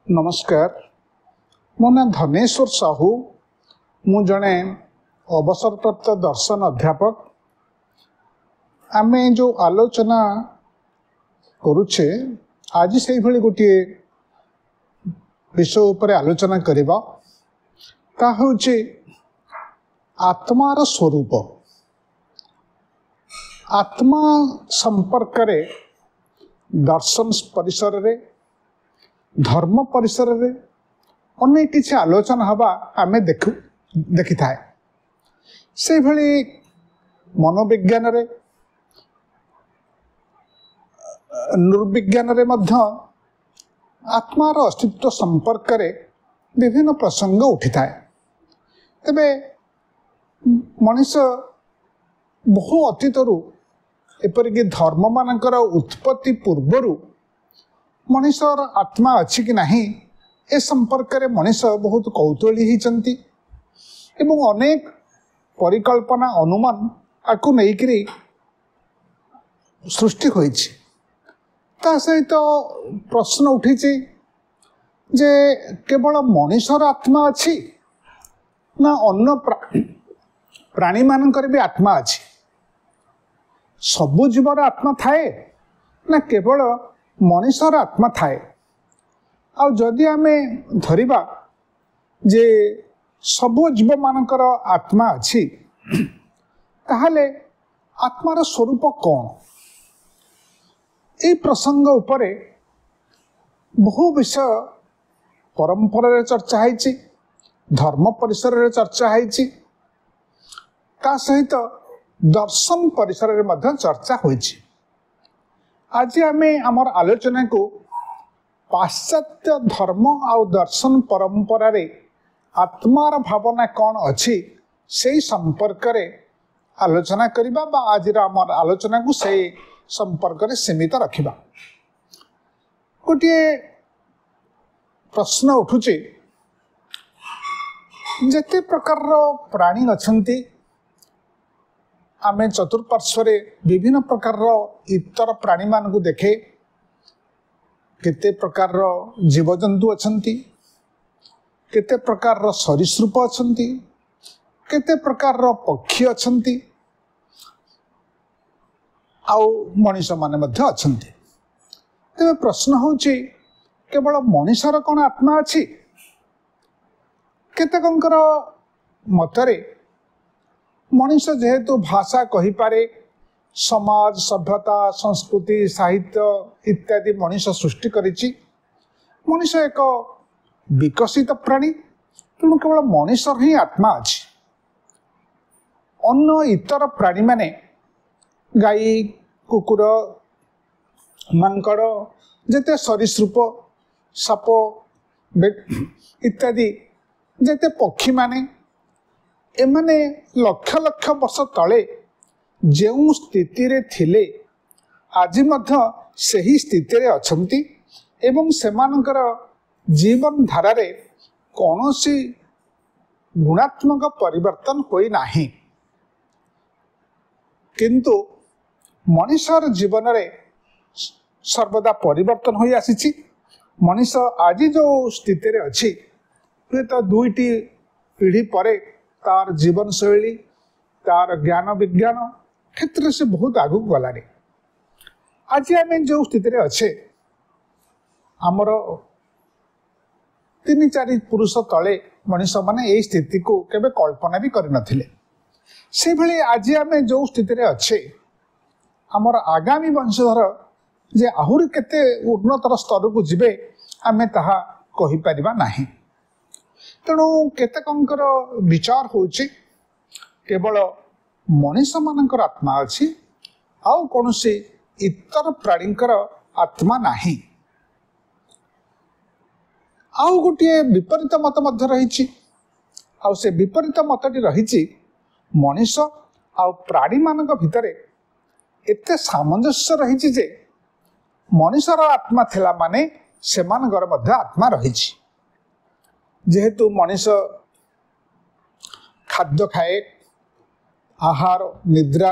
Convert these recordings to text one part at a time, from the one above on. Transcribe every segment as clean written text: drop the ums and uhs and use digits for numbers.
नमस्कार मो ना धनेश्वर साहू मु जड़े अवसरप्राप्त दर्शन अध्यापक आमे जो आलोचना करुचे आज से भली गोटे विषय उपर आलोचना करिबा ता होचे आत्मार स्वरूप। आत्मा संपर्क रे दर्शन परिसर रे धर्म परिसर रे अनेक किसी आलोचना हवा आमे देखि थाए। से भली मनोविज्ञान रे निर्विज्ञान रे मध्य आत्मार अस्तित्व संपर्क रे विभिन्न प्रसंग उठी थाए। तेबे मनुष्य बहु अतीतरू एपरिक धर्म मानकर उत्पत्ति पूर्वरु मनुष्यर आत्मा अच्छी कि नहीं ए संपर्क रे मनुष्य बहुत कौतूहली होती एवं अनेक परिकल्पना अनुमान आकु नहींकरी सृष्टि होइछि। ता सहित प्रश्न उठी जे केवल मनुष्यर आत्मा अच्छी ना अन्य प्राणी मानकर भी आत्मा अच्छी। सबु जीवर आत्मा थाए ना केवल मनुष्यर आत्मा थाए। आ जदि आमे धरिबा जे सबु जीव मानकर आत्मा अच्छी ताहले आत्मार स्वरूप कौन ए प्रसंग उपरे बहु विषय परंपरा रे चर्चा होइछि, धर्म परिसर रे चर्चा होइछि, ता सहित दर्शन परिसर रे मध्य चर्चा होइछि। आज आमे आमर आलोचना को पाश्चात्य धर्म आउ दर्शन परंपरा रे आत्मार भावना कौन अच्छी से संपर्क रे आलोचना करिबा बा आज आमर आलोचना को से संपर्क रे सीमित रखिबा। गोटे प्रश्न उठुचे जेते प्रकार प्राणी अछंती आमे चतुर्पार्श्व विभिन्न प्रकार इतर प्राणी मान को देखे केते प्रकार जीवजंतु अछंती, केते प्रकार सरीसृप अछंती, केते प्रकार पक्षी अछंती आउ मनुष्य माने मध्य अछंती। तेबे प्रश्न होची केवल मनुष्यर कौन आत्मा अछि? केतेकंकर मतरे मनुष्य जेहेतु भाषा कहि पारे, समाज सभ्यता संस्कृति साहित्य इत्यादि मनुष्य सृष्टि करिछि, मनुष्य एक विकसित प्राणी तेणु केवल मनुष्य ही आत्मा अछि। अन्य इतर प्राणी माने गाई कुकुर मांकड़ जेते सरीसृप साप इत्यादि जेते पक्षी माने एमाने लक्ष लक्ष वर्ष तले जेउ स्थिति रे थिले आज मध्य सही स्थिति रे अछंती एवं सेमानकर जीवन धारा रे कौनसी गुणात्मक परिवर्तन होई नाही। किंतु मनुष्यर जीवन रे सर्वदा परिवर्तन होई आसीछि। मनुष्य आज जो स्थिति रे अछि तो दुईटी पीढ़ी परे तार जीवन शैली तार ज्ञान विज्ञान क्षेत्र से बहुत आगु गलानी। आज आम जो स्थिति रे अच्छे आमर 3-4 पुरुष तले मनुष्य माने यही स्थिति को केबे कल्पना भी करि नथिले। से भली आज आम जो स्थिति रे अच्छे आमर आगामी वंशधर जे आहुरी केते उन्नतर स्तर को जिबे आमे ताहा कहि परिबा नाही। तेणु केतेकंकर विचार होची केवल मनुष्य मानकर आत्मा अछि आउ कोनोसी इतर प्राणींकर आत्मा नाही। आउ गोटे विपरीत मत मध्य रहिछि। आउ से विपरीत मतटी रहिछि मनुष्य आउ प्राणी मानक भितरे एते सामंजस्य रहिछि जे मनुष्यर आत्मा थिला माने सेमानकर मध्य आत्मा रहिछि। जेहेतु मनुष्य खाद्य खाए, आहार निद्रा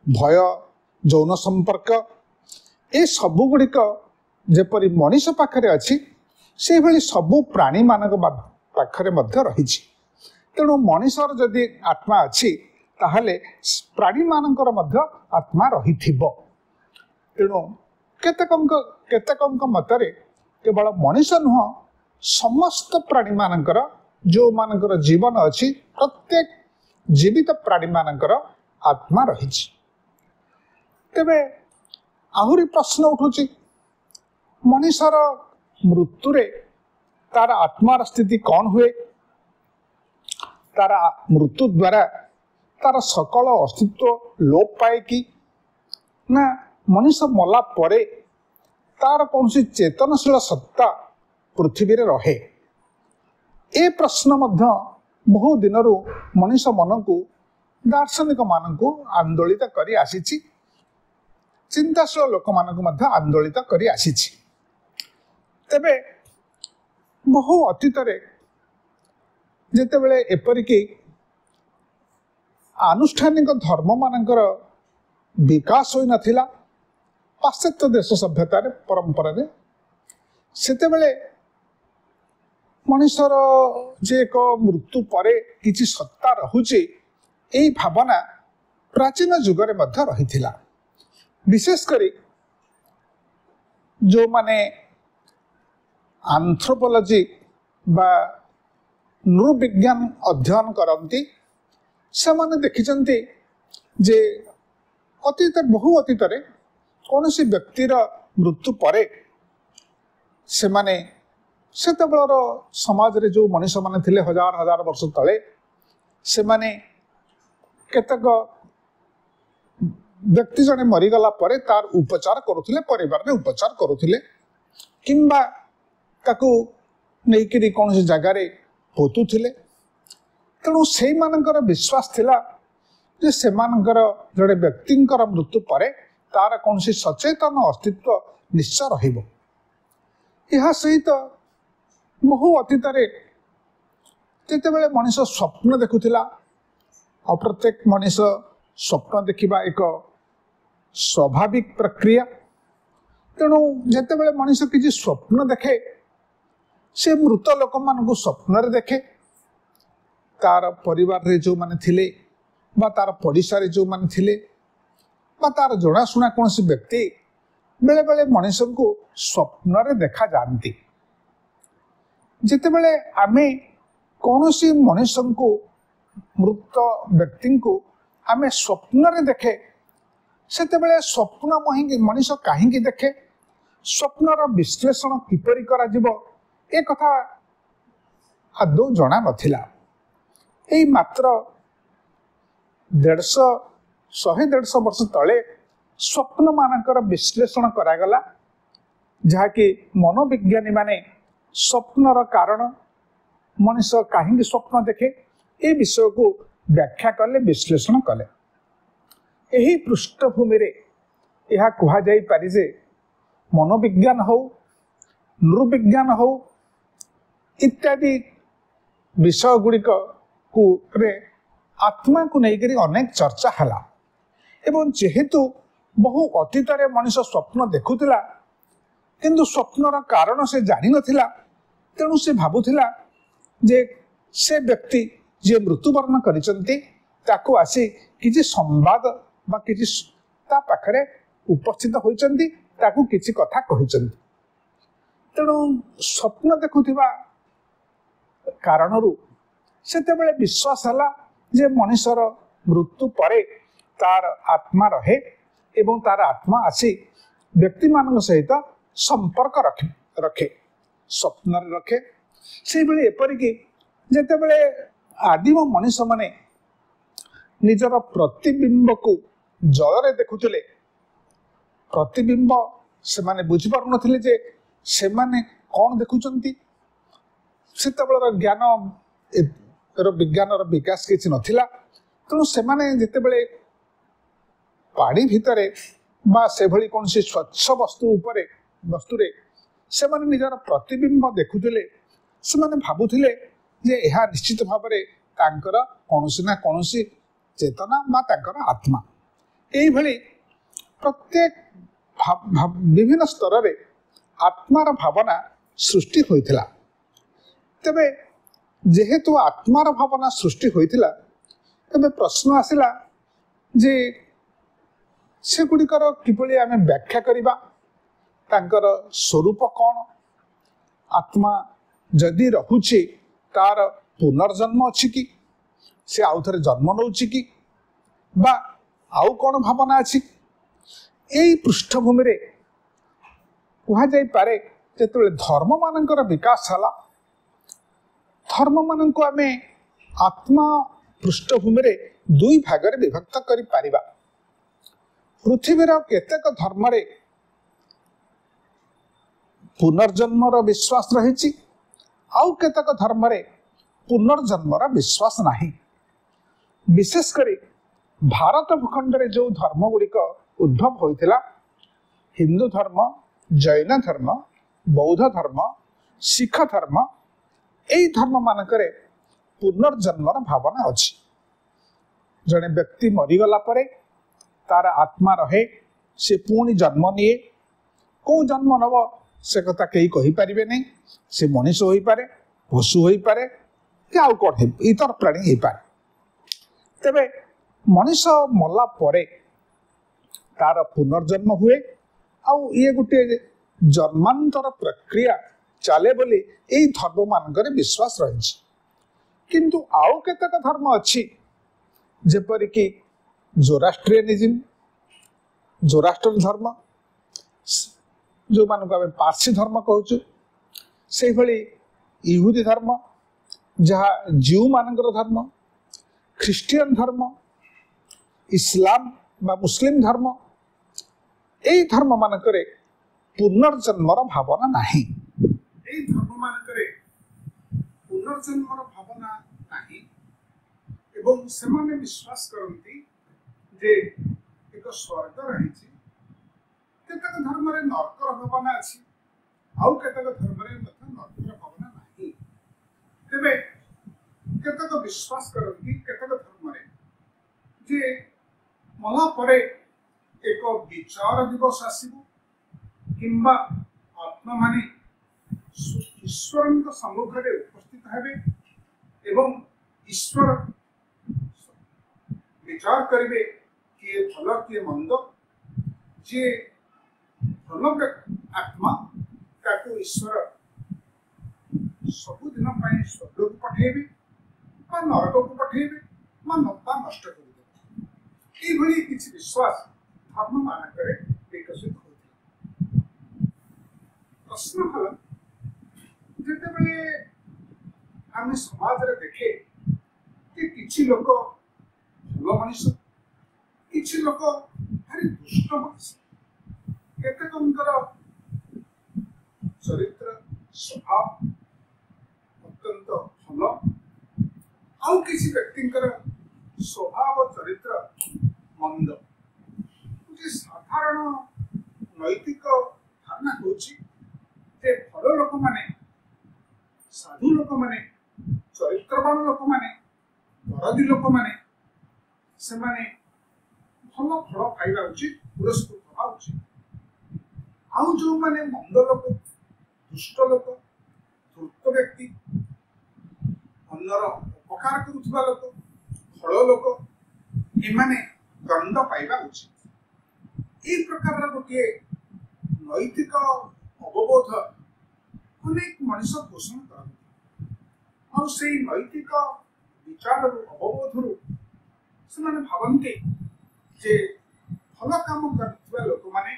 भय यौन संपर्क ए सबु गुड़िक जेपरी मनुष्य पाखरे अछि ସେଇଭଳି ସବୁ ପ୍ରାଣୀମାନଙ୍କ ପାଖରେ ମଧ୍ୟ ରହିଛି। ତେଣୁ ମଣିଷର ଯଦି ଆତ୍ମା ଅଛି ତାହେଲେ ପ୍ରାଣୀମାନଙ୍କର ମଧ୍ୟ ଆତ୍ମା ରହିଥିବ। ତେଣୁ କେତେକଙ୍କ ମତରେ କେବଳ ମଣିଷ ନୁହଁ, ସମସ୍ତ ପ୍ରାଣୀମାନଙ୍କର ଯେଉଁମାନଙ୍କର ଜୀବନ ଅଛି ପ୍ରତ୍ୟେକ ଜୀବିତ ପ୍ରାଣୀମାନଙ୍କର ଆତ୍ମା ରହିଛି। ତେବେ ଆହୁରି ପ୍ରଶ୍ନ ଉଠୁଛି, ମଣିଷର ମୃତ୍ୟୁରେ ତାର ଆତ୍ମାର ସ୍ଥିତି କ'ଣ ହୁଏ? ତାର ମୃତ୍ୟୁ ଦ୍ୱାରା ତାର ସକଳ ଅସ୍ତିତ୍ୱ ଲୋପ ପାଏ କି ନା ମଣିଷ ମଲା ପରେ ତାର କୌଣସି ଚେତନଶୀଳ ସତ୍ତା ପୃଥିବୀରେ ରହେ? ଏ ପ୍ରଶ୍ନ ମଧ୍ୟ ବହୁ ଦିନରୁ ମଣିଷ ମନକୁ, ଦାର୍ଶନିକ ମାନଙ୍କୁ ଆନ୍ଦୋଳିତ କରି ଆସିଛି, ଚିନ୍ତାଶୀଳ ଲୋକମାନଙ୍କୁ ମଧ୍ୟ ଆନ୍ଦୋଳିତ କରି ଆସିଛି। ତେବେ ବହୁ ଅତୀତରେ ଯେତେବେଳେ ଏପରିକି ଆନୁଷ୍ଠାନିକ ଧର୍ମମାନଙ୍କର ବିକାଶ ହୋଇନଥିଲା ପାଶ୍ଚାତ୍ୟ ଦେଶ ସଭ୍ୟତାରେ ପରମ୍ପରାରେ, ସେତେବେଳେ ମଣିଷର ଯେ ଏକ ମୃତ୍ୟୁ ପରେ କିଛି ସତ୍ତା ରହୁଛି, ଏହି ଭାବନା ପ୍ରାଚୀନ ଯୁଗରେ ମଧ୍ୟ ରହିଥିଲା। ବିଶେଷ କରି ଯେଉଁମାନେ ଆନ୍ଥ୍ରୋପୋଲୋଜି ବା ନୃବିଜ୍ଞାନ ଅଧ୍ୟୟନ କରନ୍ତି, ସେମାନେ ଦେଖିଛନ୍ତି ଯେ ବହୁ ଅତୀତରେ କୌଣସି ବ୍ୟକ୍ତିର ମୃତ୍ୟୁ ପରେ ସେମାନେ ସେତେବେଳର ସମାଜରେ ଯେଉଁ ମଣିଷମାନେ ଥିଲେ ହଜାର ହଜାର ବର୍ଷ ତଳେ, ସେମାନେ କେତେକ ବ୍ୟକ୍ତି ଜଣେ ମରିଗଲା ପରେ ତାର ଉପଚାର କରୁଥିଲେ, ପରିବାରରେ ଉପଚାର କରୁଥିଲେ, କିମ୍ବା ତାକୁ ନେଇକରି କୌଣସି ଜାଗାରେ ପୋତୁଥିଲେ। ତେଣୁ ସେଇମାନଙ୍କର ବିଶ୍ୱାସ ଥିଲା ଯେ ସେମାନଙ୍କର ଜଣେ ବ୍ୟକ୍ତିଙ୍କର ମୃତ୍ୟୁ ପରେ ତାର କୌଣସି ସଚେତନ ଅସ୍ତିତ୍ୱ ନିଶ୍ଚୟ ରହିବ। ଏହା ସହିତ ବହୁ ଅତୀତରେ ଯେତେବେଳେ ମଣିଷ ସ୍ୱପ୍ନ ଦେଖୁଥିଲା, ଆଉ ପ୍ରତ୍ୟେକ ମଣିଷ ସ୍ୱପ୍ନ ଦେଖିବା ଏକ ସ୍ୱାଭାବିକ ପ୍ରକ୍ରିୟା। ତେଣୁ ଯେତେବେଳେ ମଣିଷ କିଛି ସ୍ୱପ୍ନ ଦେଖେ, ସେ ମୃତ ଲୋକମାନଙ୍କୁ ସ୍ୱପ୍ନରେ ଦେଖେ। ତାର ପରିବାରରେ ଯେଉଁମାନେ ଥିଲେ ବା ତାର ପଡ଼ିଶାରେ ଯେଉଁମାନେ ଥିଲେ ବା ତାର ଜଣାଶୁଣା କୌଣସି ବ୍ୟକ୍ତି ବେଳେବେଳେ ମଣିଷଙ୍କୁ ସ୍ୱପ୍ନରେ ଦେଖାଯାଆନ୍ତି। ଯେତେବେଳେ ଆମେ କୌଣସି ମଣିଷଙ୍କୁ, ମୃତ ବ୍ୟକ୍ତିଙ୍କୁ ଆମେ ସ୍ୱପ୍ନରେ ଦେଖେ, ସେତେବେଳେ ସ୍ୱପ୍ନ ମଣିଷ କାହିଁକି ଦେଖେ, ସ୍ୱପ୍ନର ବିଶ୍ଳେଷଣ କିପରି କରାଯିବ, ଏ କଥା ଆଦୌ ଜଣା ନଥିଲା। ଏଇ ମାତ୍ର 150 ବର୍ଷ ତଳେ ସ୍ୱପ୍ନମାନଙ୍କର ବିଶ୍ଳେଷଣ କରାଗଲା, ଯାହାକି ମନୋବିଜ୍ଞାନୀ ମାନେ ସ୍ୱପ୍ନର କାରଣ, ମଣିଷ କାହିଁକି ସ୍ୱପ୍ନ ଦେଖେ, ଏ ବିଷୟକୁ ବ୍ୟାଖ୍ୟା କଲେ, ବିଶ୍ଳେଷଣ କଲେ। ଏହି ପୃଷ୍ଠଭୂମିରେ ଏହା କୁହାଯାଇପାରେ ଯେ ମନୋବିଜ୍ଞାନ ହଉ, ନୃବିଜ୍ଞାନ ହଉ, ଇତ୍ୟାଦି ବିଷୟ ଗୁଡ଼ିକରେ ଆତ୍ମାକୁ ନେଇକରି ଅନେକ ଚର୍ଚ୍ଚା ହେଲା। ଏବଂ ଯେହେତୁ ବହୁ ଅତୀତରେ ମଣିଷ ସ୍ୱପ୍ନ ଦେଖୁଥିଲା, କିନ୍ତୁ ସ୍ୱପ୍ନର କାରଣ ସେ ଜାଣିନଥିଲା, ତେଣୁ ସେ ଭାବୁଥିଲା ଯେ ସେ ବ୍ୟକ୍ତି ଯିଏ ମୃତ୍ୟୁବରଣ କରିଛନ୍ତି ତାକୁ ଆସି କିଛି ସମ୍ବାଦ ବା କିଛି ତା ପାଖରେ ଉପସ୍ଥିତ ହୋଇଛନ୍ତି, ତାକୁ କିଛି କଥା କହିଛନ୍ତି। ତେଣୁ ସ୍ୱପ୍ନ ଦେଖୁଥିବା କାରଣରୁ ସେତେବେଳେ ବିଶ୍ୱାସ ହେଲା ଯେ ମଣିଷର ମୃତ୍ୟୁ ପରେ ତାର ଆତ୍ମା ରହେ ଏବଂ ତାର ଆତ୍ମା ଆସି ବ୍ୟକ୍ତିମାନଙ୍କ ସହିତ ସମ୍ପର୍କ ରଖେ, ସ୍ୱପ୍ନରେ ରଖେ। ସେଇଭଳି ଏପରିକି ଯେତେବେଳେ ଆଦିମ ମଣିଷମାନେ ନିଜର ପ୍ରତିବିମ୍ବକୁ ଜଳରେ ଦେଖୁଥିଲେ, ପ୍ରତିବିମ୍ବ ସେମାନେ ବୁଝିପାରୁନଥିଲେ ଯେ ସେମାନେ କ'ଣ ଦେଖୁଛନ୍ତି। ସେତେବେଳର ବିଜ୍ଞାନର ବିକାଶ କିଛି ନଥିଲା। ତେଣୁ ସେମାନେ ଯେତେବେଳେ ପାଣି ଭିତରେ ବା ସେଭଳି କୌଣସି ସ୍ୱଚ୍ଛ ବସ୍ତୁରେ ସେମାନେ ନିଜର ପ୍ରତିବିମ୍ବ ଦେଖୁଥିଲେ, ସେମାନେ ଭାବୁଥିଲେ ଯେ ଏହା ନିଶ୍ଚିତ ଭାବରେ ତାଙ୍କର କୌଣସି ନା କୌଣସି ଚେତନା ବା ତାଙ୍କର ଆତ୍ମା। ଏଇଭଳି ପ୍ରତ୍ୟେକ ବିଭିନ୍ନ ସ୍ତରରେ ଆତ୍ମାର ଭାବନା सृष्टि होइथिला। तेबे जेहेतु आत्मार भावना सृष्टि होइथिला तेबे प्रश्न आसिला जे सेगुड़िकर किभली आमे व्याख्या करिबा, तांकर स्वरूप कौन, आत्मा जदि रहुछि तार पुनर्जन्म अछि कि, से आउ थरे जन्म नउछि कि, बा आउ कौन भावना अछि। एई पृष्ठभूमि रे कुहा जाई पारे जेतेबेले धर्म मानकर विकास हला, धर्म माननको आमे आत्मा पृष्ठभूमि रे दुई भागरे विभक्त करि पारिबा। पृथ्वीर केतेक धर्म रे पुनर्जन्मर विश्वास रहिछि, आउ केतेक धर्म रे पुनर्जन्मर विश्वास नाही। विशेष करी भारत भूखंड रे जो धर्म गुड़िक उद्भव होइथिला, हिंदू धर्म, जैन धर्म, बौद्ध धर्म, सिख धर्म, एई धर्म मानकरे पुनर्जन्मर भावना अछि। जने व्यक्ति मरीगला परे तार आत्मा रहे, से पुणी जन्म निये। को जन्म नब से कथा कहीं कही पारिबे नहीं। से मनीष होई पारे, पशु होई पारे, कि आउ कौन है इतर प्राणी होई पारे। तेबे मनीष मला परे तार पुनर्जन्म हुए, आउ ये गोटे जन्मांतर प्रक्रिया चले बोली एई धर्म मानकरे विश्वास रही। किंतु आउ केतेक धर्म अछि जेपरि कि जोराष्ट्रियनिज्म, जोराष्ट्र धर्म, जो मानक आमे पारसी धर्म कहूछु, से भली यहूदी धर्म जहाँ जीव मानकर धर्म, ख्रिस्टियन धर्म, इस्लाम बा मुस्लिम धर्म, एई धर्म मानकरे पुनर्जन्मर भावना नाही। एई धर्म मानकरे पुनर्जन्मर भावना नाही एवं सेमाने विश्वास करती जे एक स्वर्ग रही। केतेक धर्म रे नरकर भावना अछि, आउ केतेक धर्म रे मध्य नरकर भावना नाही। तेबे केतेक विश्वास करती केतेक धर्म रे जे मला परे एक विचार दिवस आसीबो, किंबा आत्मा माने ईश्वर सम्मुख में उपस्थित हेबे एवं ईश्वर विचार करिवे किए भल किए मंद, जे भल आत्मा ताको ईश्वर सबुदिन स्वर्ग को पठेबे बा नरक को पठेबे बा नष्ट कर ये किसी विश्वास धर्म मानकरे विकसित होता। प्रश्न हल जितेबले आम समाज रे देखे कि किछि लोक भल मनीष, किछि लोक भारी दुष्ट मनीष, केतेकंकर चरित्र स्वभाव अत्यंत भल, आउ किसी व्यक्तिंकर स्वभाव चरित्र मंद। साधारण नैतिक धारणा होची जे भल लोक माने, साधु लोक माने, चरित्रवान लोक माने, दरदी लोक माने से माने भल फल खाइबा उचित, पुरस्कृत हवा उचित। आउ जो माने मंद लोक, दुष्ट लोक, धूर्त व्यक्ति, अन्यर उपकार करुवा लोक, फल लोक, एमाने दंड पाइबा उचित। ये प्रकार गोटे नैतिक अवबोध अनेक मनीष पोषण करते, और से नैतिक विचार अवबोध से भावती जे भल काम कर लोक माने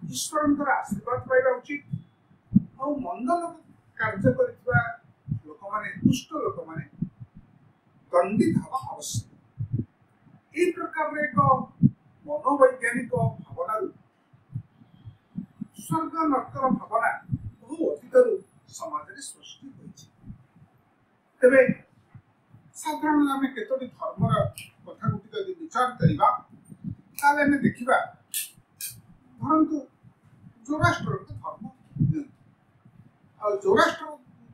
ईश्वर आशीर्वाद पाइबा उचित, और मंद लोक कार्य कर लोक माने, दुष्ट लोक माने दंडित हवा आवश्यक। ये प्रकार एक मनोवैज्ञानिक भावना स्वर्ग नरकर भावना बहु अतीतर समाज में सृष्टि होइछि। तेबे साधारण आम केतोटी धर्मर कथा गुटिक यदि विचार करिबा ताले आम देखिबा, धरंतु जोराष्ट्र धर्म और जोराष्ट्र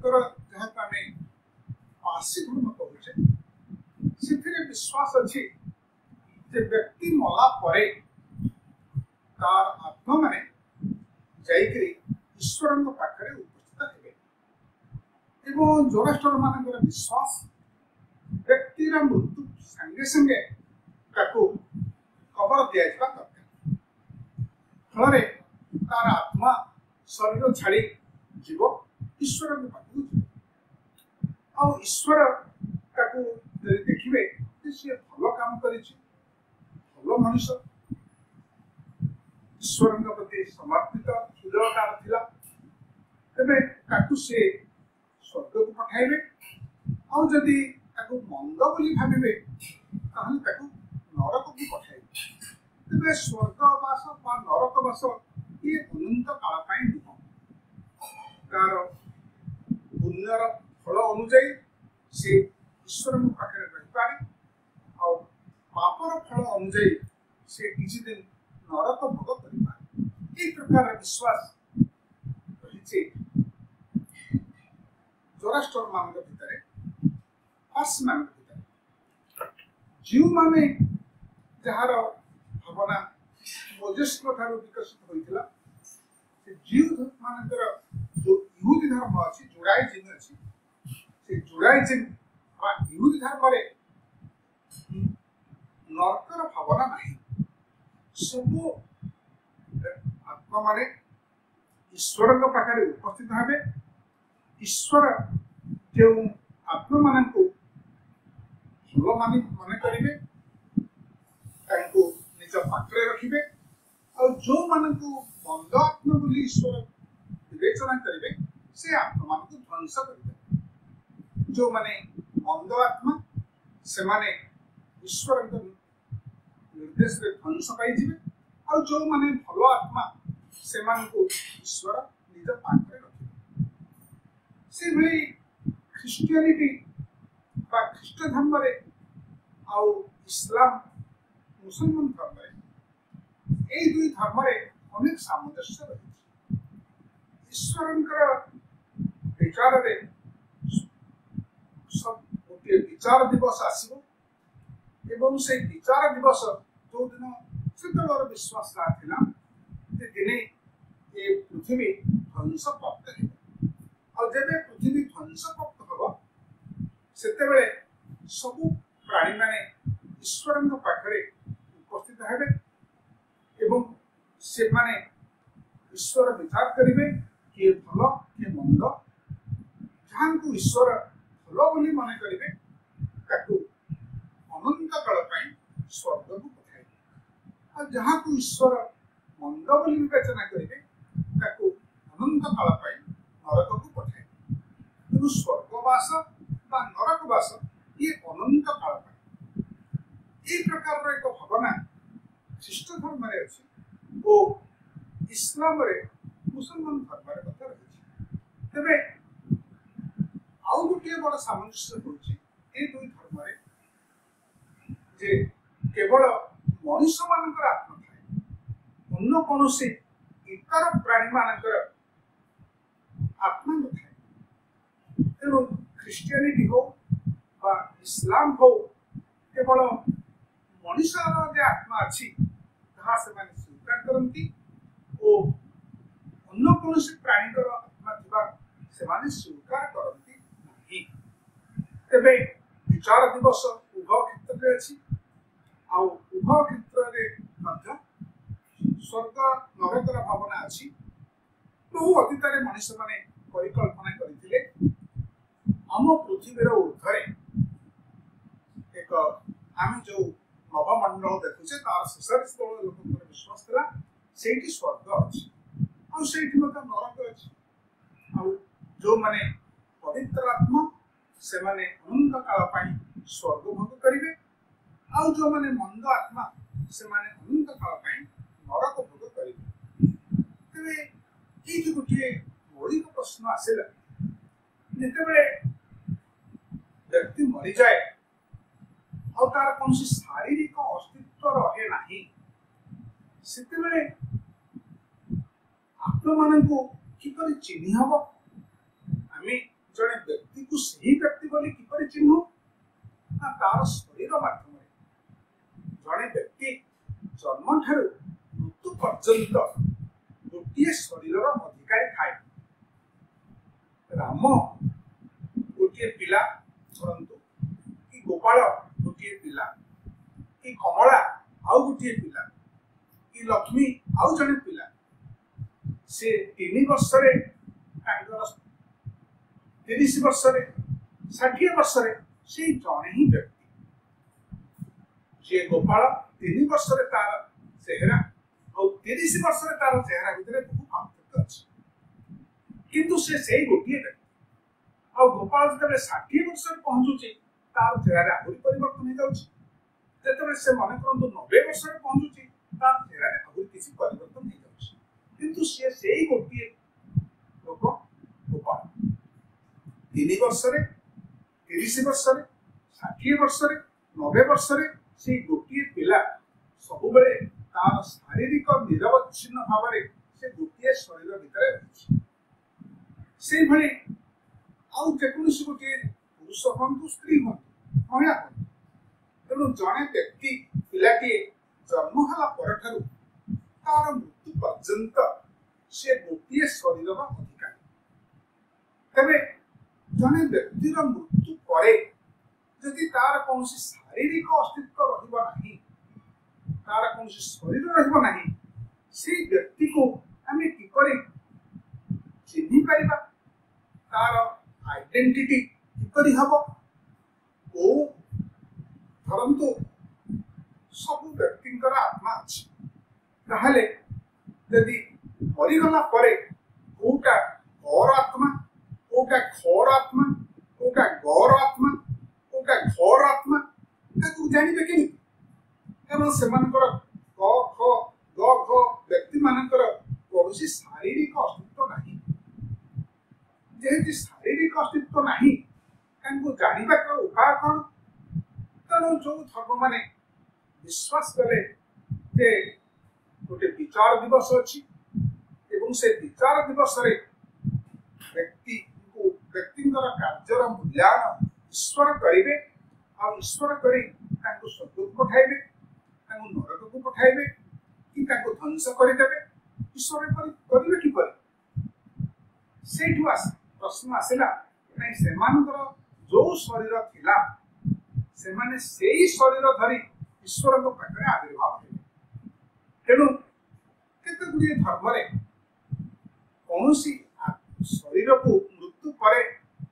जहाँ आम पारसी धर्म कहूचे, से विश्वास अच्छी जे व्यक्ति मला परे तार आत्मा माने जाइकरी ईश्वर पाखे उपस्थित हे एवं जोराष्ट्र मान विश्वास व्यक्तिर मृत्यु संगे संगे कबर दि दरकार फल तार आत्मा शरीर छाड़ी जीव ईश्वर पाखक ईश्वर देखिए सी भल काम कर भल मनुष्य ईश्वर प्रति समर्पित हृदयकार थिला तेबे ताकू से स्वर्ग को पठाइबे और जदि ताकू मंद बोली भाबिबे ताहले ताकू नरक को पठाइबे तेबे स्वर्गवास बा नरकवास ये अनंत काल पाई नुह तार पुण्यर फल अनुଯାୟୀ से ईश्वर पाखे रही पारे और पापर फल अनुଯାୟୀ से किसी दिन नरक भोग कर प्रकार विश्वास रही जोराष्ट्र मान भितर फार्स मान भितर जीव माने जार भावना मोजेस विकसित होता जीव मानकर जो यहूदी धर्म अच्छी जुडाइजिम अच्छी से जुडाइजिम यहूदी धर्म नरकर भावना नहीं सब आत्मा माने ईश्वर पाखे उपस्थित हे ईश्वर जो आत्मा मान भल मान मन करेंगे निज पाखे रखिए और जो मान मंद आत्मा बोली ईश्वर विवेचना करेंगे से आत्मा मान ध्वंस करेंगे जो माने मंद आत्मा से माने ईश्वर निर्देश ध्वंस पाई और जो माने भल आत्मा से ईश्वर निज पाखे रखिए से भली ख्रिस्टियानिटी बा ख्रिस्ट धर्म आउ इस्लाम मुसलमान धर्म ए दुई धर्म अनेक सामंजस्य रही ईश्वर विचार सब गोटे विचार दिवस आसो एवं से विचार दिवस जो दिन से विश्वास था दिने ये पृथ्वी ध्वंस प्राप्त और जब पृथ्वी ध्वंस प्राप्त हम से सब प्राणी माने ईश्वर पाखे उपस्थित हे एवं से माने ईश्वर विचार करेंगे किए भल किए मंद जहाँ को ईश्वर भल बोली मन करेंगे अनंत काल स्वर्ग को पठाए और जहाँ को ईश्वर मंद बोली विवेचना करेंगे अनंत काल नरक को पठाए तेणु स्वर्गवास बा नरकवास ये अनंत काल ये प्रकार एक भावना ख्रिस्ट धर्म अच्छी और इस्लाम मुसलमान धर्म कथा रही तेरे आउ गोटे बड़ सामंजस्य होची दुई धर्म जे केवल मनुष्य मानकर आत्मा थाए अन्य कौन इतर प्राणी मानकर आत्मा न थाए तेणु ख्रिस्टियानिटी हो बा इस्लाम हो केवल मनुष्य जे आत्मा अच्छी ताहा से माने स्वीकार करती और अन्य कौन प्राणी आत्मा थिबा से माने स्वीकार करती नहीं तेबे विचार दिवस उभय क्षेत्र में अच्छी आउ उभय क्षेत्र स्वर्ग नरकर भावना अच्छी बहु अतीत मनुष्य माने परिकल्पना करथिले आम पृथ्वीर ऊर्ध्वे एक आम जो नवमंडल देखुचे तार शेषर स्थल लोक विश्वास था से स्वर्ग अच्छी नरक अच्छी जो माने पवित्र आत्मा से माने अनंत काल स्वर्ग भोग करेंगे आउ जो माने मंद आत्मा से माने अनंत काल नरक भोग करेंगे तेरे ये गोटे मौलिक प्रश्न आसला जिते व्यक्ति मरी जाए और तार कौन शारीरिक अस्तित्व रहे नहीं से आत्मा मान किपर चिन्ह हम आम जड़े व्यक्ति को सही व्यक्ति बोली किपर चिन्ह ना तार शरीर माध्यम जड़े व्यक्ति जन्म ठार मृत्यु पर्यंत गोटे शरीर अधिकारी ଅଧିକାରୀ ଥାଏ। ରାମ ଗୋଟିଏ ପିଲା ଧରନ୍ତୁ, କି ଗୋପାଳ ଗୋଟିଏ ପିଲା, କି କମଳା ଆଉ ଗୋଟିଏ ପିଲା, କି ଲକ୍ଷ୍ମୀ ଆଉ ଜଣେ ପିଲା। ସେ 3 ବର୍ଷରେ ତାଙ୍କର 30 ବର୍ଷରେ 60 ବର୍ଷରେ ସେଇ ଜଣେ ହିଁ ବ୍ୟକ୍ତି। ସେ ଗୋପାଳ 3 ବର୍ଷରେ ତାର ଚେହେରା ଆଉ 30 ବର୍ଷରେ ତାର ଚେହେରା ଭିତରେ ବହୁ ପାର୍ଥକ୍ୟ ଅଛି, କିନ୍ତୁ ସେ ସେଇ ଗୋଟିଏ ବ୍ୟକ୍ତି। ଆଉ ଗୋପାଳ ଯେତେବେଳେ 60 ବର୍ଷରେ ପହଞ୍ଚୁଛି ତାର ଚେହେରାରେ ଆହୁରି ପରିବର୍ତ୍ତନ ହେଇଯାଉଛି। ଯେତେବେଳେ ସେ ମନେ କରନ୍ତୁ 90 ବର୍ଷରେ ପହଞ୍ଚୁଛି ତାର ଚେହେରାରେ ଆହୁରି କିଛି ପରିବର୍ତ୍ତନ ହେଇଯାଉଛି, କିନ୍ତୁ ସେ ସେଇ ଗୋଟିଏ ଲୋକ ଗୋପାଳ। 3 ବର୍ଷରେ 30 ବର୍ଷରେ 60 ବର୍ଷରେ 90 ବର୍ଷରେ ସେଇ ଗୋଟିଏ ପିଲା ସବୁବେଳେ ତାର ଶାରୀରିକ ନିରବଚ୍ଛିନ୍ନ ଭାବରେ ସେ ଗୋଟିଏ ଶରୀର ଭିତରେ ରହିଛି। ସେଇଭଳି ଆଉ ଯେକୌଣସି ଗୋଟିଏ ପୁରୁଷ ହୁଅନ୍ତୁ, ସ୍ତ୍ରୀ ହୁଅନ୍ତୁ, ମହିଳା ହୁଅନ୍ତୁ, ତେଣୁ ଜଣେ ବ୍ୟକ୍ତି ପିଲାଟିଏ ଜନ୍ମ ହେଲା ପରଠାରୁ ତାର ମୃତ୍ୟୁ ପର୍ଯ୍ୟନ୍ତ ସେ ଗୋଟିଏ ଶରୀରର ଅଧିକାରୀ। ତେବେ ଜଣେ ବ୍ୟକ୍ତିର ମୃତ୍ୟୁ ପରେ ଯଦି ତାର କୌଣସି ଶାରୀରିକ ଅସ୍ତିତ୍ୱ ରହିବ ନାହିଁ, ତାର କୌଣସି ଶରୀର ରହିବ ନାହିଁ, ସେଇ ବ୍ୟକ୍ତିକୁ ଆମେ କିପରି ଚିହ୍ନି ପାରିବା? ତାର ଆଇଡେଣ୍ଟିଟି କିପରି ହବ? ଧରନ୍ତୁ ସବୁ ବ୍ୟକ୍ତିଙ୍କର ଆତ୍ମା ଅଛି, ତାହେଲେ ଯଦି ମରିଗଲା ପରେ କୋଉଟା ଗର ଆତ୍ମା, କୋଉଟା ଖର ଆତ୍ମା, କୋଉଟା ଗର ଆତ୍ମା, କୋଉଟା ଘର ଆତ୍ମା, ତାକୁ ଜାଣିବେ କେମିତି? କାରଣ ସେମାନଙ୍କର କ ଖ ଗ ଘ ବ୍ୟକ୍ତି ମାନଙ୍କର କୌଣସି ଶାରୀରିକ ଅସ୍ତିତ୍ୱ ନାହିଁ। ଯେହେତୁ ଶାରୀରିକ ଅସ୍ତିତ୍ୱ ନାହିଁ, ତାଙ୍କୁ ଜାଣିବାର ଉପାୟ କଣ? ତେଣୁ ଯୋଉ ଧର୍ମ ମାନେ ବିଶ୍ୱାସ କଲେ ଯେ ଗୋଟେ ବିଚାର ଦିବସ ଅଛି ଏବଂ ସେ ବିଚାର ଦିବସରେ ବ୍ୟକ୍ତିଙ୍କର କାର୍ଯ୍ୟର ମୂଲ୍ୟାୟନ ଈଶ୍ୱର କରିବେ, ଆଉ ଈଶ୍ୱର କରି ତାଙ୍କୁ ସ୍ୱର୍ଗକୁ ପଠାଇବେ, ତାଙ୍କୁ ନରକକୁ ପଠାଇବେ, କି ତାଙ୍କୁ ଧ୍ୱଂସ କରିଦେବେ। ଈଶ୍ୱର କରିବେ କିପରି? ସେଇଠୁ ପ୍ରଶ୍ନ ଆସିଲା, ନାଇଁ ସେମାନଙ୍କର ଯୋଉ ଶରୀର ଥିଲା ସେମାନେ ସେଇ ଶରୀର ଧରି ଈଶ୍ୱରଙ୍କ ପାଖରେ ଆବିର୍ଭାବ ହେବେ। ତେଣୁ କେତେ ଗୁଡ଼ିଏ ଧର୍ମରେ କୌଣସି ଶରୀରକୁ ମୃତ୍ୟୁ ପରେ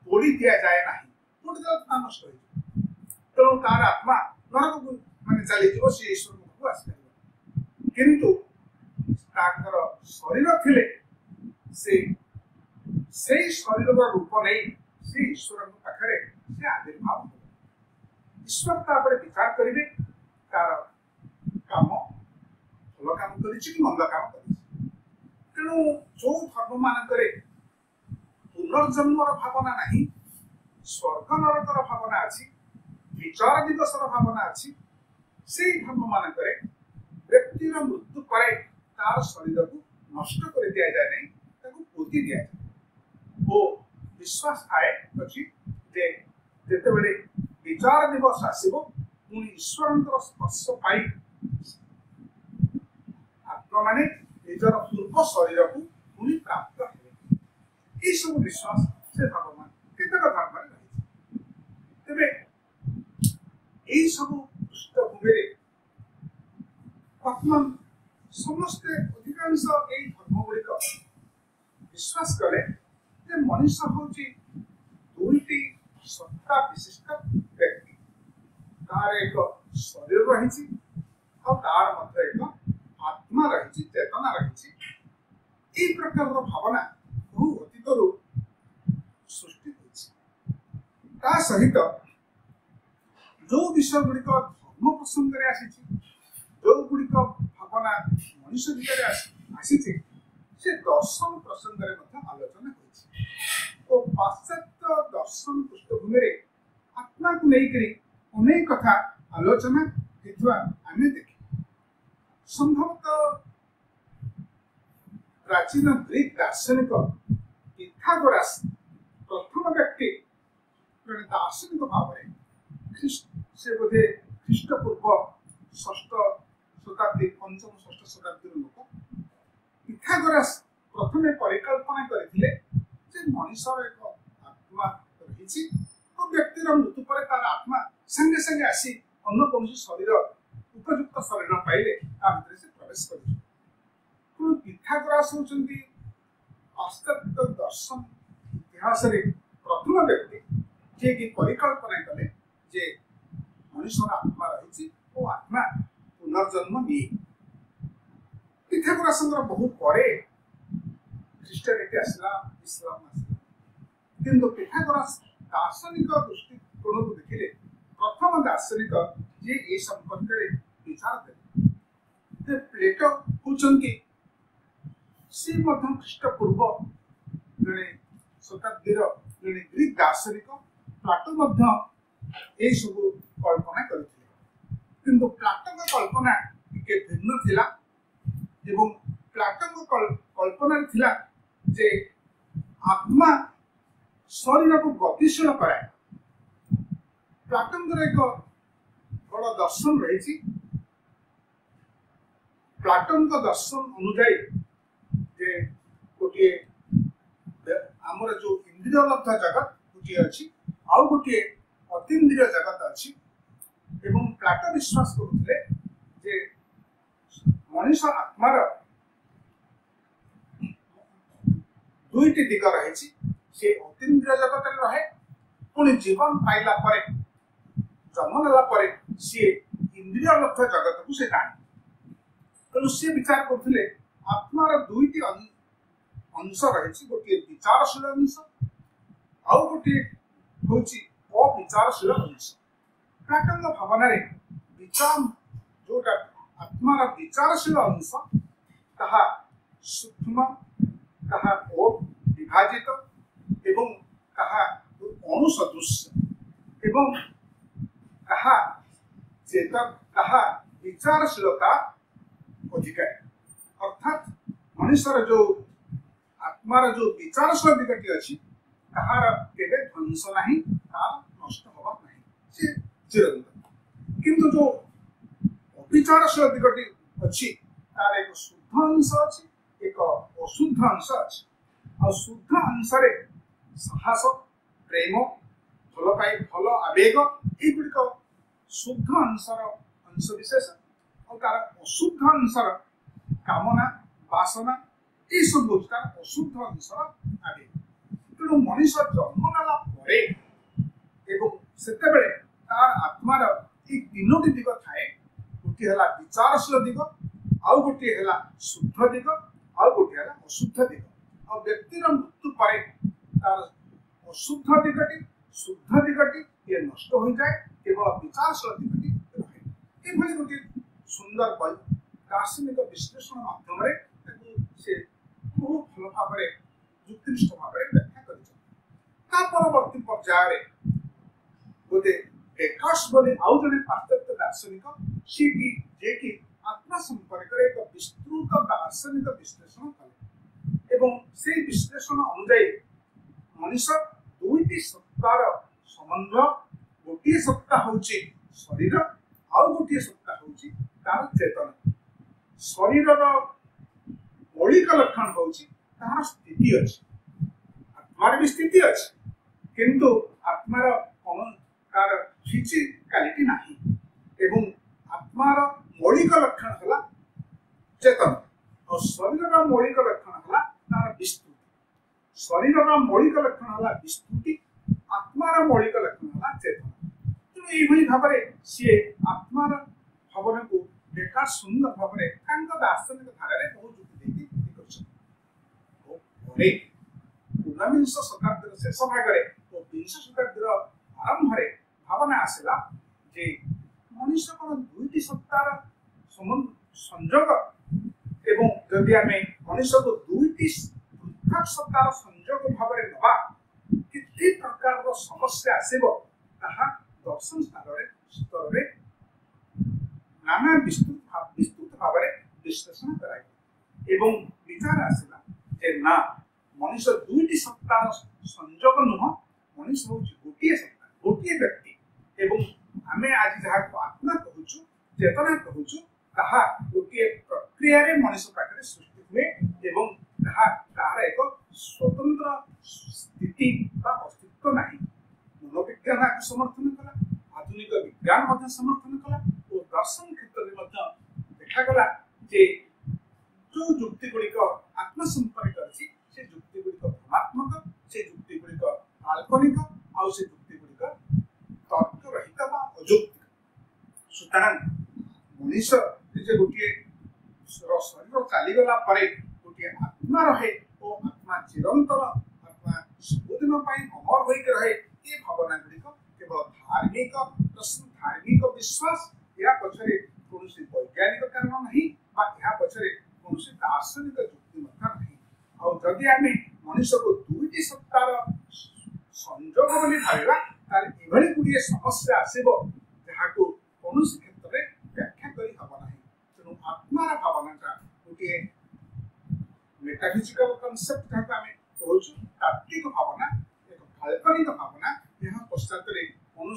ପୋଡ଼ି ଦିଆଯାଏ ନାହିଁ, ପୋଡ଼ିଦେଲେ ତା ନଷ୍ଟ ହେଇଯିବ। ତେଣୁ ତାର ଆତ୍ମା ନରକକୁ ଚାଲିଯିବ, ସେ ଈଶ୍ୱର ପାଖକୁ ଆସିପାରିବ। କିନ୍ତୁ ତାଙ୍କର ଶରୀର ଥିଲେ ସେଇ ଶରୀରର ରୂପ ନେଇ ସେ ଈଶ୍ୱରଙ୍କ ପାଖରେ ସେ ଆବିର୍ଭାବ ହେବ। ଈଶ୍ୱର ତାପରେ ବିଚାର କରିବେ ତାର କାମ ଭଲ କାମ କରିଛି କି ମନ୍ଦ କାମ କରିଛି। ତେଣୁ ଯୋଉ ଧର୍ମ ମାନଙ୍କରେ ପୁନର୍ଜନ୍ମର ଭାବନା ନାହିଁ, ସ୍ୱର୍ଗ ନରକର ଭାବନା ଅଛି, ବିଚାର ଦିବସର ଭାବନା ଅଛି, ସେଇ ଧର୍ମ ମାନଙ୍କରେ ବ୍ୟକ୍ତିର ମୃତ୍ୟୁ ପରେ ତାର ଶରୀରକୁ ନଷ୍ଟ କରି ଦିଆଯାଏ ନାହିଁ, ତାକୁ ପୋତି ଦିଆଯାଏ। ଓ ବିଶ୍ୱାସ ଥାଏ ଅଛି ଯେ ଯେତେବେଳେ ବିଚାର ଦିବସ ଆସିବ, ପୁଣି ଈଶ୍ୱରଙ୍କର ସ୍ପର୍ଶ ପାଇ ଆତ୍ମାମାନେ ନିଜର ପୂର୍ବ ଶରୀରକୁ ପୁଣି ପ୍ରାପ୍ତ ହେବେ। এই ସବୁ ବିଶ୍ୱାସ ସେ ଧର୍ମମାନ କେତେକ ଧର୍ମରେ ରହିଛି। ତେବେ এই ସବୁ ପୃଷ୍ଠଭୂମିରେ ବର୍ତ୍ତମାନ ସମସ୍ତେ ଅଧିକାଂଶ ଏଇ ଧର୍ମ ଗୁଡ଼ିକ ବିଶ୍ୱାସ କଲେ ଯେ ମଣିଷ ହେଉଛି ଦୁଇଟି ସତ୍ତା ବିଶିଷ୍ଟ ବ୍ୟକ୍ତି। ତାର ଏକ ଶରୀର ରହିଛି ଆଉ ତାର ମଧ୍ୟ ଏକ ଆତ୍ମା ରହିଛି, ଚେତନା ରହିଛି। এই ପ୍ରକାରର ଭାବନା ବହୁ ଅତୀତରୁ ସୃଷ୍ଟି ହୋଇଛି। ତା ସହିତ ଯୋଉ ବିଷୟ ଗୁଡ଼ିକ ଧର୍ମ ପ୍ରସଙ୍ଗରେ ଆସିଛି, ଯୋଉ ଗୁଡ଼ିକ ଭାବନା ମଣିଷ ଭିତରେ ଆସିଛି, ସେ ଦର୍ଶନ ପ୍ରସଙ୍ଗରେ ମଧ୍ୟ ଆଲୋଚନା ହୋଇଛି। ଓ ପାଶ୍ଚାତ୍ୟ ଦର୍ଶନ ପୃଷ୍ଠଭୂମିରେ ଆତ୍ମାକୁ ନେଇକରି ଅନେକ କଥା ଆଲୋଚନା ହେଇଥିବା ଆମେ ଦେଖିବା। ସମ୍ଭବତଃ ପ୍ରାଚୀନ ଗ୍ରୀକ ଦାର୍ଶନିକ ପିଥାଗୋରାସ ପ୍ରଥମ ବ୍ୟକ୍ତି ଜଣେ ଦାର୍ଶନିକ ଭାବରେ, ସେ ବୋଧେ ଖ୍ରୀଷ୍ଟପୂର୍ବ 6ଠ ଶତାବ୍ଦୀ 5ମ 6ଠ ଶତାବ୍ଦୀର ଲୋକ। ପିଥାଗୋରାସ प्रथमे परिकल्पना करथिले जे मनुष्यर एक आत्मा रही व्यक्तिर मृत्यु पर तार आत्मा संगे संगे आसी अन्य कौन शरीर उपयुक्त शरीर पाइले भीतर से प्रवेश कर पिथागोरास होचंती पाश्चात्य दर्शन इतिहास प्रथम व्यक्ति जे कि परिकल्पना कले जे मनुष्य आत्मा रही और आत्मा पुनर्जन्म दिए। पिथागोरास बहुत परे ख्रीष्टियानिटी आसला, इस्लाम आसला, किंतु पिथागोरास दार्शनिक दृष्टिकोण को देखिले प्रथम दार्शनिक जे ए संपर्क में विचार देले। प्लेटो होचंती से मध्य ख्रीष्टपूर्व जने शताब्दीर जने ग्रीक दार्शनिक प्लाटो मध्य ए सब कल्पना करथिले, किंतु प्लाटो का कल्पना के भिन्न थिला एवं प्लाटो का कल्पना थिला जे आत्मा शरीर को गतिशील कराए। प्लाटो एक बड़ दर्शन रही। प्लाटो का दर्शन अनुजाई जे गोटे आमर जो इंद्रिय लब्ध जगत गोटे अच्छी आउ गोटे अतीन्द्रिय जगत अच्छी एवं प्लाटो विश्वास करुले जे मनुष्य आत्मार दुईटी दिग रही। से अतीन्द्रिय जगत रहे पुणी जीवन पाइला परे जन्म नेला परे सी इंद्रिय लब्ध जगत को से जाने। तेणु सी विचार करथिले आत्मार दुईटी अंश रही, गोटे विचारशील अंश आउ गोटे होची अविचारशील अंश। प्लाटो भावना विचार जोटा आत्मार विचारशील अंश ताहा सूक्ष्म ताहा विभाजित एवं कहा अणुसदृश एवं कहा चेतन कहा विचारशीलता अधिकारी, अर्थात मनुष्यर जो आत्मार जो विचारशील दिगटी अच्छी ताहार केबे ध्वंस नहीं, तार नष्ट होबा नहीं, से चिरंतन। किंतु जो अविचारशील दिगटी अच्छी तार एक शुद्ध अंश अच्छी, एक अशुद्ध अंश अच्छी। और शुद्ध अंश साहस प्रेम भल पाई भल आवेग युड़िक शुद्ध अंशर अंश विशेष और तार अशुद्ध अंशर कामना वासना ये सब हूँ तार अशुद्ध अंशर आवेग। तेणु मनुष्य जन्म नेला से तार आत्मार ये तीनोटी दिग थाए। गोटे है विचारशील दिग, आउ गोटे है शुद्ध दिग, आउ गोटे है अशुद्ध दिग। और व्यक्तिर मृत्यु पर तार अशुद्ध दिगटी शुद्ध दिगटी ये नष्ट हो जाए, केवल विचारशील दिगटी रहे। ये गोटे सुंदर दार्शनिक विश्लेषण माध्यम से बहुत भल भाव युक्तिनिष्ठ भाव व्याख्या कर। परवर्ती पर्याय गोटे डेकार्ट्स बोले आउ जने पाश्चात्य दार्शनिक सी जे कि आत्मा संपर्क एक विस्तृत दार्शनिक विश्लेषण कले एवं से विश्लेषण अनुजाई मनुष्य दुईटी सत्तार संबंध, गोटे सत्ता होची शरीर आउ गोटे सत्ता होची तार चेतन। शरीर मौलिक लक्षण होची तार स्थिति अच्छी, आत्मार भी स्थिति अच्छी, किंतु आत्मार तार फिजिकालिटी नहीं एवं आत्मार मौलिक लक्षण है चेतन और शरीर मौलिक लक्षण है तार विस्तृति। शरीर मौलिक लक्षण है विस्तृति, आत्मार मौलिक लक्षण है चेतन। तेणु यही भाव सी आत्मार भावना को डेकार्ट सुंदर भाव दार्शनिक धारा बहुत जुक्ति ऊनविंश शताब्दी शेष भाग और विंश शताब्दी आरंभ भावना आसला जे मनुष्य कौन दुईटी सत्तार संयोग एवं जदि आम मनुष्य को दुईटी पृथक सत्तार संयोग भाव नवा कि प्रकार समस्या आसब ताहा दर्शन स्तर नाना विस्तृत भाव विश्लेषण कराई एवं विचार आसला जे ना मनुष्य दुईटी सत्तार संयोग नुह, मनुष्य हूँ गोटे सत्ता गोटे व्यक्ति एवं आम आज जहाँ आत्मा कहूँ चेतना कहूँ ताहा गोटे प्रक्रिया मनुष्य पाखे सृष्टि हुए एवं ताहा तार एक स्वतंत्र स्थिति बा अस्तित्व नहीं। मनोविज्ञान आगे समर्थन कला, आधुनिक विज्ञान मध्य समर्थन कला और दर्शन क्षेत्र में मध्य देखागला जे जो युक्ति गुड़िक आत्म संपर्क अच्छी से युक्ति गुड़िक भ्रमात्मक, से युक्ति गुड़िक काल्पनिक, आउ से युक्ति गुड़िक तर्क रहित बा अयुक्तिक। सुतरां मनीष जे गोटे शरीर चलीगला गोटे आत्मा रहे और आत्मा चिरंतर, आत्मा सबुदिन अमर होकर रहे, ये भावना गुड़िक केवल धार्मिक विश्वास या पछरे कौन वैज्ञानिक कारण नहीं बा या पछरे कौन दार्शनिक युक्ति नहीं। और जदि आम मनुष्य को दुईटी सत्तार संजोग बोली भाविबा तार एभली गुड़िए समस्या आसीबो जहाको कौन क्षेत्र में व्याख्या करी हब नहीं। तेणु आत्मार भावनाटा गोटे मेटाफिजिकल कनसेप्ट जहां आम कहूँ तात्विक भावना, एक काल्पनिक भावना, यहाँ पश्चात कौन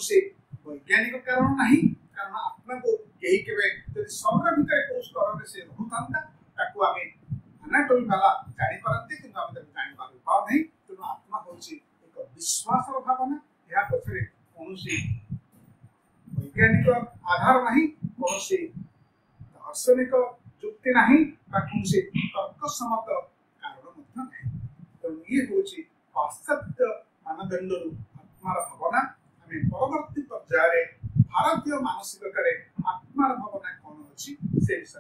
वैज्ञानिक कारण नहीं। कारण आत्मा को कहीं केवे यदि स्वर्ग भितर कौ स्तर से रुता ताकू आम अनाटोमी वाला जापारती कि जानी पार नहीं। तेणु आत्मा हूँ एक विश्वास भावना, या पछरे कौन वैज्ञानिक आधार नहीं, कौन दार्शनिक युक्ति नहीं, कौन तर्कसम्मत कारण नहीं। तेणु ये हूँ पाश्चात्य मानदंड आत्मार भावना। आम परवर्ती पर्यायर भारतीय मानसिकता आत्मार भावना कौन अच्छी से विषय